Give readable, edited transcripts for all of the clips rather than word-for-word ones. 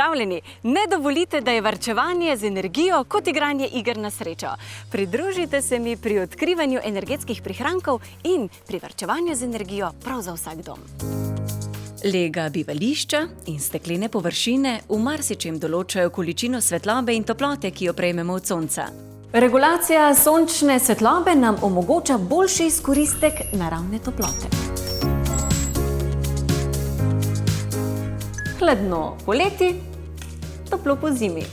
pripravljeni? Ne dovolite, da je varčevanje z energijo kot igranje iger na srečo. Pridružite se mi pri odkrivanju energetskih prihrankov in pri varčevanju z energijo prav za vsak dom. Lega bivališča in steklene površine v marsičem določajo količino svetlobe in toplote, ki jo prejmemo od sonca. Regulacija sončne svetlobe nam omogoča boljši izkoristek naravne toplote. Hladno poleti, toplo pozimi.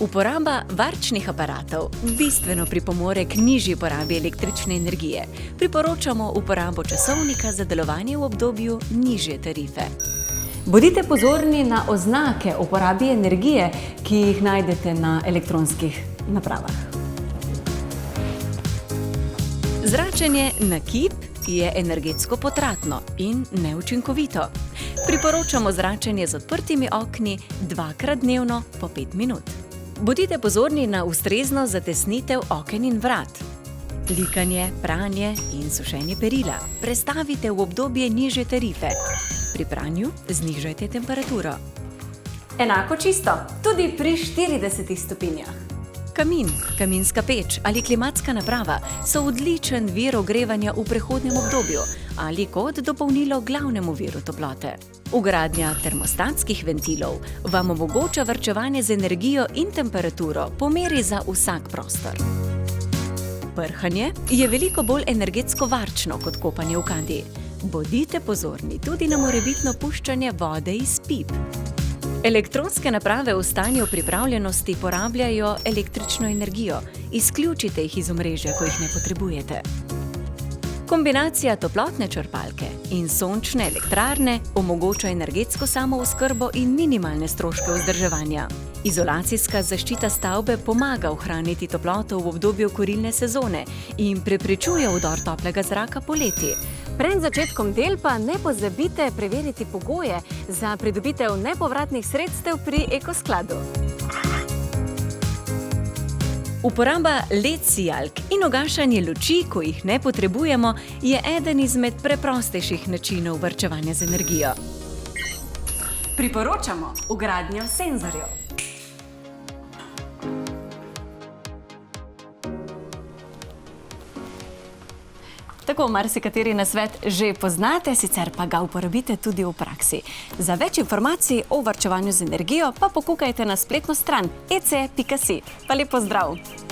Uporaba varčnih aparatov bistveno pripomore k nižji porabi električne energije. Priporočamo uporabo časovnika za delovanje v obdobju nižje tarife. Bodite pozorni na oznake o porabi energije, ki jih najdete na elektronskih napravah. Zračenje na kip je energetsko potratno in neučinkovito. Priporočamo zračenje z odprtimi okni 2-krat dnevno po 5 minut. Bodite pozorni na ustrezno zatesnitev oken in vrat. Likanje, pranje in sušenje perila prestavite v obdobje nižje tarife. Pri pranju znižajte temperaturo. Enako čisto, tudi pri 40 stopinjah. Kamin, kaminska peč ali klimatska naprava so odličen vir ogrevanja v prehodnem obdobju ali kot dopolnilo glavnemu viru toplote. Vgradnja termostatskih ventilov vam omogoča varčevanje z energijo in temperaturo po meri za vsak prostor. Prhanje je veliko bolj energetsko varčno kot kopanje v kadi. Bodite pozorni tudi na morebitno puščanje vode iz pip. Elektronske naprave v stanju pripravljenosti porabljajo električno energijo. Izključite jih iz omrežja, ko jih ne potrebujete. Kombinacija toplotne črpalke in sončne elektrarne omogoča energetsko samooskrbo in minimalne stroške vzdrževanja. Izolacijska zaščita stavbe pomaga ohraniti toploto v obdobju kurilne sezone in preprečuje vdor toplega zraka poleti. Pred začetkom del pa ne pozabite preveriti pogoje za pridobitev nepovratnih sredstev pri Ekoskladu. Uporaba LED sijalk in ugašanje luči, ko jih ne potrebujemo, je eden izmed preprostejših načinov varčevanja z energijo. Priporočamo vgradnjo senzorjev. Tako marsikateri nasvet že poznate, sicer pa ga uporabite tudi v praksi. Za več informacij o varčevanju z energijo pa pokukajte na spletno stran ec.si. Pa lep pozdrav!